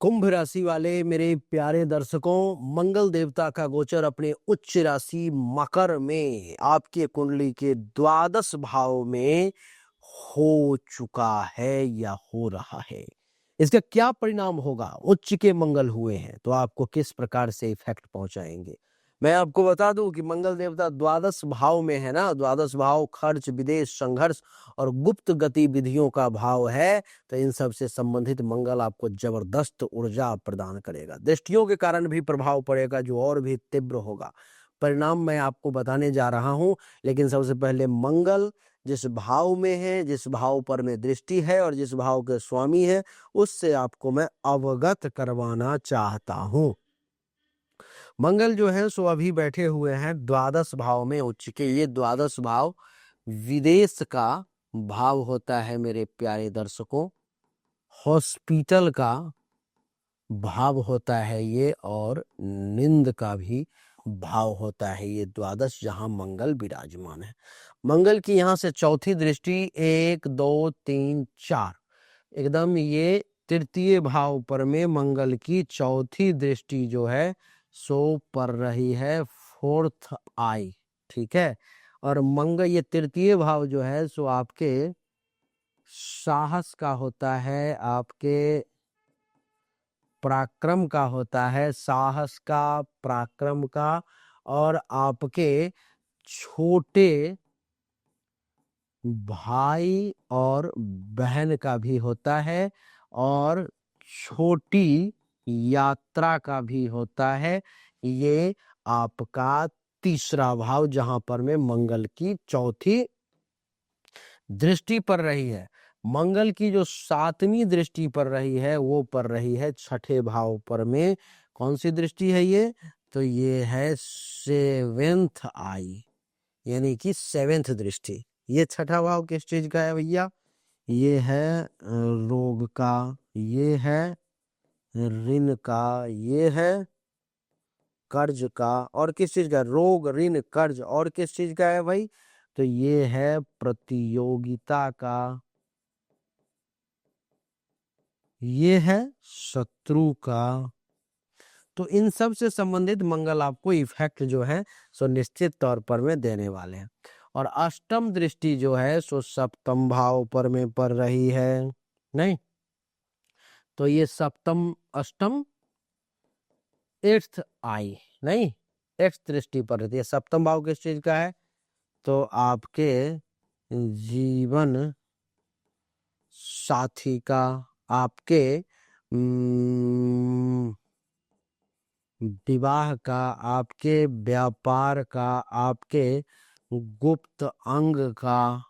कुंभ राशि वाले मेरे प्यारे दर्शकों, मंगल देवता का गोचर अपने उच्च राशि मकर में आपके कुंडली के द्वादश भाव में हो चुका है या हो रहा है। इसका क्या परिणाम होगा? उच्च के मंगल हुए हैं तो आपको किस प्रकार से इफेक्ट पहुंचाएंगे। मैं आपको बता दूं कि मंगल देवता द्वादश भाव में है ना। द्वादश भाव खर्च, विदेश, संघर्ष और गुप्त गतिविधियों का भाव है। तो इन सब से संबंधित मंगल आपको जबरदस्त ऊर्जा प्रदान करेगा। दृष्टियों के कारण भी प्रभाव पड़ेगा जो और भी तीव्र होगा। परिणाम मैं आपको बताने जा रहा हूं, लेकिन सबसे पहले मंगल जिस भाव में है, जिस भाव पर में दृष्टि है और जिस भाव के स्वामी है, उससे आपको मैं अवगत करवाना चाहता हूं। मंगल जो है सो अभी बैठे हुए हैं द्वादश भाव में उच्च के। ये द्वादश भाव विदेश का भाव होता है मेरे प्यारे दर्शकों, हॉस्पिटल का भाव होता है ये, और निंद का भी भाव होता है ये द्वादश, जहां मंगल विराजमान है। मंगल की यहाँ से चौथी दृष्टि 1 2 3 4 एकदम ये तृतीय भाव पर में मंगल की चौथी दृष्टि जो है सो पड़ रही है, फोर्थ आई। ठीक है। और मंगल ये तृतीय भाव जो है सो आपके साहस का होता है, आपके पराक्रम का होता है, साहस का, पराक्रम का, और आपके छोटे भाई और बहन का भी होता है, और छोटी यात्रा का भी होता है। ये आपका तीसरा भाव जहां पर में मंगल की चौथी दृष्टि पर रही है। मंगल की जो सातवीं दृष्टि पर रही है वो पर रही है छठे भाव पर में। कौन सी दृष्टि है ये? तो ये है सेवेंथ आई, यानी कि सेवेंथ दृष्टि। ये छठा भाव किस चीज का है भैया? ये है रोग का, ये है ऋण का, ये है कर्ज का। और किस चीज का? रोग, ऋण, कर्ज। और किस चीज का है भाई? तो ये है प्रतियोगिता का, ये है शत्रु का। तो इन सब से संबंधित मंगल आपको इफेक्ट जो है सो निश्चित तौर पर में देने वाले हैं। और अष्टम दृष्टि जो है सो सप्तम भाव पर में पड़ रही है। नहीं, तो ये सप्तम, अष्टम, एट्थ आई, नहीं, एट्थ दृष्टि पर रहती है। सप्तम भाव किस चीज का है? तो आपके जीवन साथी का, आपके विवाह का, आपके व्यापार का, आपके गुप्त अंग का,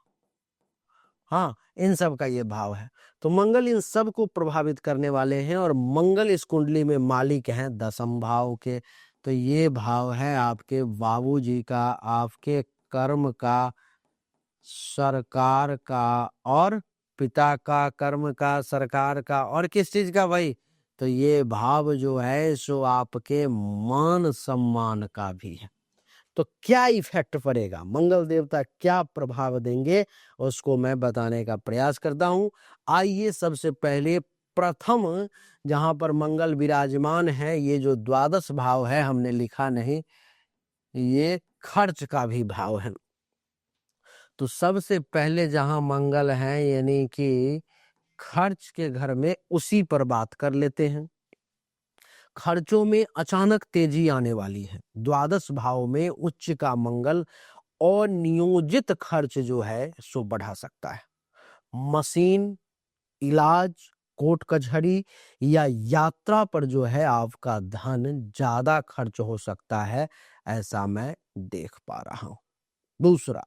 हाँ, इन सब का ये भाव है। तो मंगल इन सब को प्रभावित करने वाले हैं। और मंगल इस कुंडली में मालिक हैं दसम भाव के। तो ये भाव है आपके बाबूजी का, आपके कर्म का, सरकार का, और पिता का, कर्म का, सरकार का, और किस चीज का भाई? तो ये भाव जो है सो आपके मान सम्मान का भी है। तो क्या इफेक्ट पड़ेगा, मंगल देवता क्या प्रभाव देंगे, उसको मैं बताने का प्रयास करता हूं। आइए सबसे पहले प्रथम जहां पर मंगल विराजमान है, ये जो द्वादश भाव है, हमने लिखा नहीं, ये खर्च का भी भाव है। तो सबसे पहले जहां मंगल है यानी कि खर्च के घर में, उसी पर बात कर लेते हैं। खर्चों में अचानक तेजी आने वाली है। द्वादश भाव में उच्च का मंगल और नियोजित खर्च जो है सो बढ़ा सकता है। मशीन, इलाज, कोर्ट कचहरी या यात्रा पर जो है आपका धन ज्यादा खर्च हो सकता है, ऐसा मैं देख पा रहा हूं। दूसरा,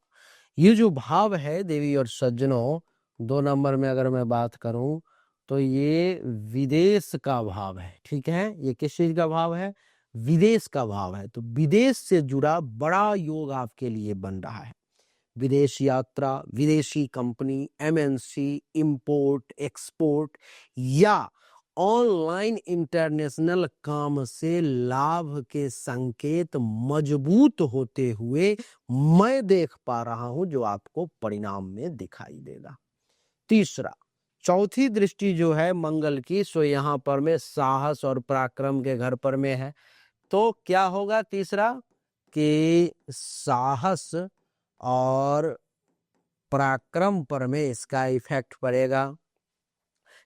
ये जो भाव है देवी और सज्जनों, 2 नंबर में अगर मैं बात करूं तो ये विदेश का भाव है। ठीक है, ये किस चीज का भाव है? विदेश का भाव है। तो विदेश से जुड़ा बड़ा योग आपके लिए बन रहा है। विदेश यात्रा, विदेशी कंपनी, एमएनसी, इंपोर्ट एक्सपोर्ट या ऑनलाइन इंटरनेशनल काम से लाभ के संकेत मजबूत होते हुए मैं देख पा रहा हूं, जो आपको परिणाम में दिखाई देगा। तीसरा, चौथी दृष्टि जो है मंगल की, सो यहाँ पर में साहस और पराक्रम के घर पर में है। तो क्या होगा तीसरा कि साहस और पराक्रम पर में इसका इफेक्ट पड़ेगा।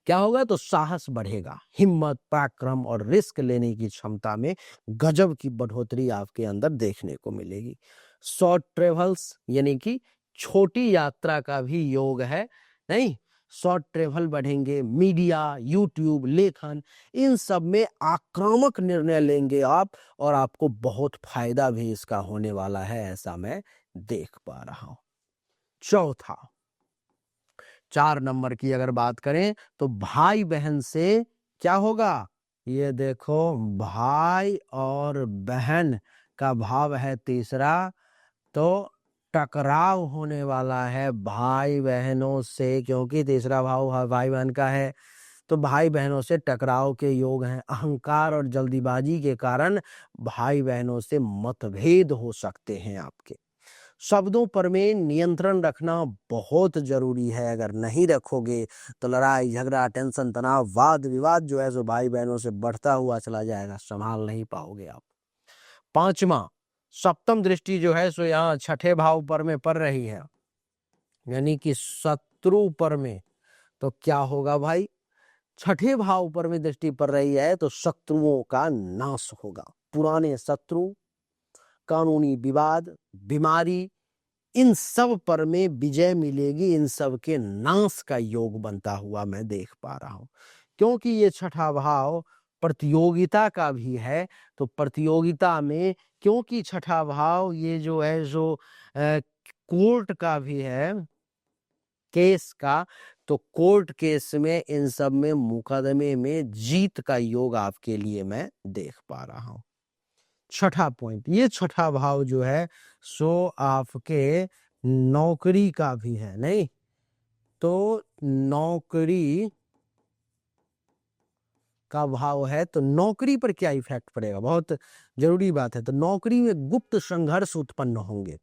क्या होगा? तो साहस बढ़ेगा, हिम्मत, पराक्रम और रिस्क लेने की क्षमता में गजब की बढ़ोतरी आपके अंदर देखने को मिलेगी। शॉर्ट ट्रेवल्स यानी कि छोटी यात्रा का भी योग है, नहीं, शॉर्ट ट्रेवल बढ़ेंगे। मीडिया, यूट्यूब, लेखन, इन सब में आक्रामक निर्णय लेंगे आप, और आपको बहुत फायदा भी इसका होने वाला है, ऐसा मैं देख पा रहा हूं। चौथा, 4 नंबर की अगर बात करें तो भाई बहन से क्या होगा? ये देखो, भाई और बहन का भाव है तीसरा, तो टकराव होने वाला है भाई बहनों से, क्योंकि तीसरा भाव भाई बहन का है, तो भाई बहनों से टकराव के योग हैं। अहंकार और जल्दीबाजी के कारण भाई बहनों से मतभेद हो सकते हैं आपके। शब्दों पर में नियंत्रण रखना बहुत जरूरी है, अगर नहीं रखोगे तो लड़ाई झगड़ा, टेंशन, तनाव, वाद विवाद जो है सो भाई बहनों से बढ़ता हुआ चला जाएगा, संभाल नहीं पाओगे आप। पांचवा, सप्तम दृष्टि जो है सो यहाँ छठे भाव पर में पड़ रही है, यानी कि शत्रु पर में। तो क्या होगा भाई? छठे भाव पर में दृष्टि पड़ रही है तो शत्रुओं का नाश होगा। पुराने शत्रु, कानूनी विवाद, बीमारी, इन सब पर में विजय मिलेगी, इन सब के नाश का योग बनता हुआ मैं देख पा रहा हूं। क्योंकि ये छठा भाव प्रतियोगिता का भी है, तो प्रतियोगिता में, क्योंकि छठा भाव ये जो है जो कोर्ट का भी है, केस का, तो कोर्ट केस में, इन सब में, मुकदमे में जीत का योग आपके लिए मैं देख पा रहा हूं। छठा पॉइंट, ये छठा भाव जो है सो आपके नौकरी का भी है, नहीं, तो नौकरी का भाव है, तो नौकरी पर क्या इफेक्ट पड़ेगा, बहुत जरूरी बात है। तो नौकरी में गुप्त संघर्ष उत्पन्न होंगे,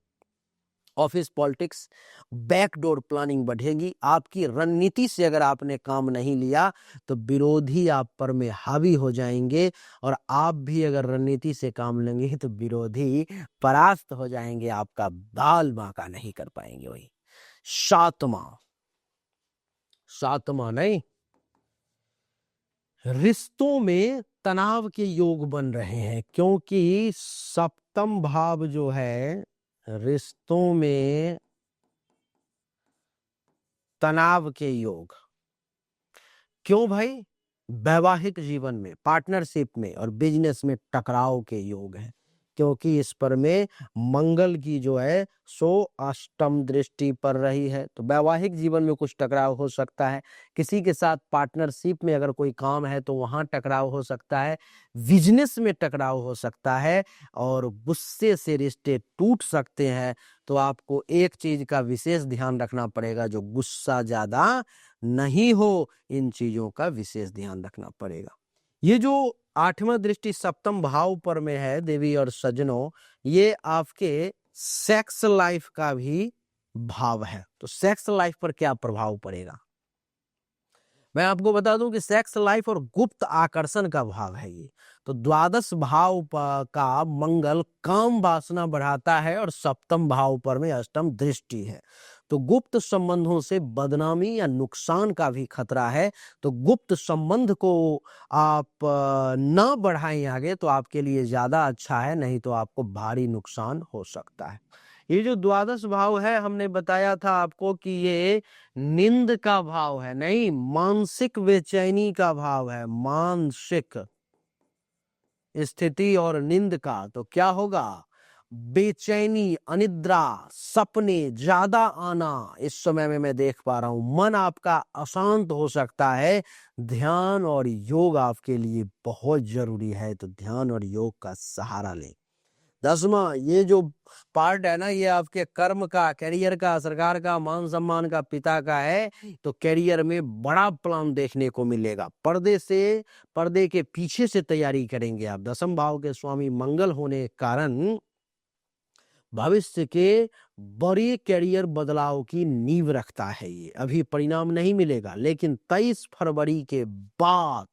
ऑफिस पॉलिटिक्स, बैकडोर प्लानिंग बढ़ेगी। आपकी रणनीति से अगर आपने काम नहीं लिया तो विरोधी आप पर में हावी हो जाएंगे, और आप भी अगर रणनीति से काम लेंगे तो विरोधी परास्त हो जाएंगे, आपका बाल बांका नहीं कर पाएंगे। वही सातवां नहीं, रिश्तों में तनाव के योग बन रहे हैं, क्योंकि सप्तम भाव जो है रिश्तों में तनाव के योग। क्यों भाई? वैवाहिक जीवन में, पार्टनरशिप में और बिजनेस में टकराव के योग हैं, क्योंकि इस पर में मंगल की जो है सो अष्टम दृष्टि पड़ रही है। तो वैवाहिक जीवन में कुछ टकराव हो सकता है, किसी के साथ पार्टनरशिप में अगर कोई काम है तो वहां टकराव हो सकता है, बिजनेस में टकराव हो सकता है, और गुस्से से रिश्ते टूट सकते हैं। तो आपको एक चीज का विशेष ध्यान रखना पड़ेगा, जो गुस्सा ज्यादा नहीं हो, इन चीजों का विशेष ध्यान रखना पड़ेगा। ये जो आठवां दृष्टि सप्तम भाव पर में है देवी और सज्जनों, ये आपके सेक्स लाइफ का भी भाव है। तो सेक्स लाइफ पर क्या प्रभाव पड़ेगा? मैं आपको बता दूं कि सेक्स लाइफ और गुप्त आकर्षण का भाव है ये। तो द्वादश भाव का मंगल काम वासना बढ़ाता है, और सप्तम भाव पर में अष्टम दृष्टि है, तो गुप्त संबंधों से बदनामी या नुकसान का भी खतरा है। तो गुप्त संबंध को आप न बढ़ाएं आगे तो आपके लिए ज्यादा अच्छा है, नहीं तो आपको भारी नुकसान हो सकता है। ये जो द्वादश भाव है, हमने बताया था आपको कि ये नींद का भाव है, नहीं, मानसिक बेचैनी का भाव है, मानसिक स्थिति और नींद का। तो क्या होगा? बेचैनी, अनिद्रा, सपने ज्यादा आना इस समय में मैं देख पा रहा हूं। मन आपका अशांत हो सकता है। ध्यान और योग आपके लिए बहुत जरूरी है, तो ध्यान और योग का सहारा लें। 10वां, ये जो पार्ट है ना, ये आपके कर्म का, करियर का, सरकार का, मान सम्मान का, पिता का है। तो करियर में बड़ा प्लान देखने को मिलेगा। पर्दे के पीछे से तैयारी करेंगे आप। 10वें भाव के स्वामी मंगल होने के कारण भविष्य के बड़े करियर बदलाव की नींव रखता है। ये अभी परिणाम नहीं मिलेगा, लेकिन 23 फरवरी के बाद,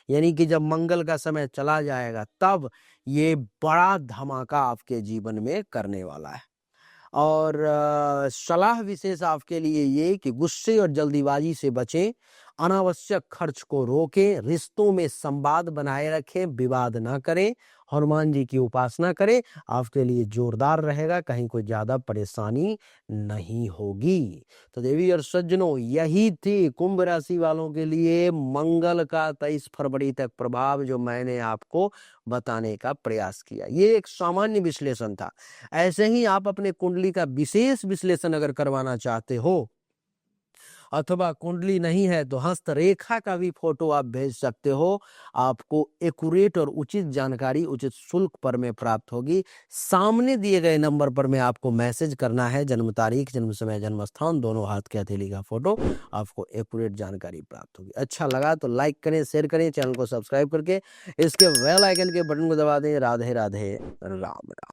यानी कि जब मंगल का समय चला जाएगा, तब ये बड़ा धमाका आपके जीवन में करने वाला है। और सलाह विशेष आपके लिए ये कि गुस्से और जल्दीबाजी से बचें, अनावश्यक खर्च को रोकें, रिश्तों में संवाद बनाए रखें, विवाद ना करें, हनुमान जी की उपासना करें, आपके लिए जोरदार रहेगा, कहीं कोई ज्यादा परेशानी नहीं होगी। तो देवी और सज्जनों, यही थी कुंभ राशि वालों के लिए मंगल का 23 फरवरी तक प्रभाव, जो मैंने आपको बताने का प्रयास किया। ये एक सामान्य विश्लेषण था। ऐसे ही आप अपने कुंडली का विशेष विश्लेषण अगर करवाना चाहते हो, अथवा कुंडली नहीं है तो हस्तरेखा का भी फोटो आप भेज सकते हो। आपको एक्यूरेट और उचित जानकारी उचित शुल्क पर में प्राप्त होगी। सामने दिए गए नंबर पर में आपको मैसेज करना है, जन्म तारीख, जन्म समय, जन्म स्थान, दोनों हाथ के हथेली का फोटो, आपको एक्यूरेट जानकारी प्राप्त होगी। अच्छा लगा तो लाइक करें, शेयर करें, चैनल को सब्सक्राइब करके इसके बेल आइकन के बटन को दबा दें। राधे राधे, राम राम।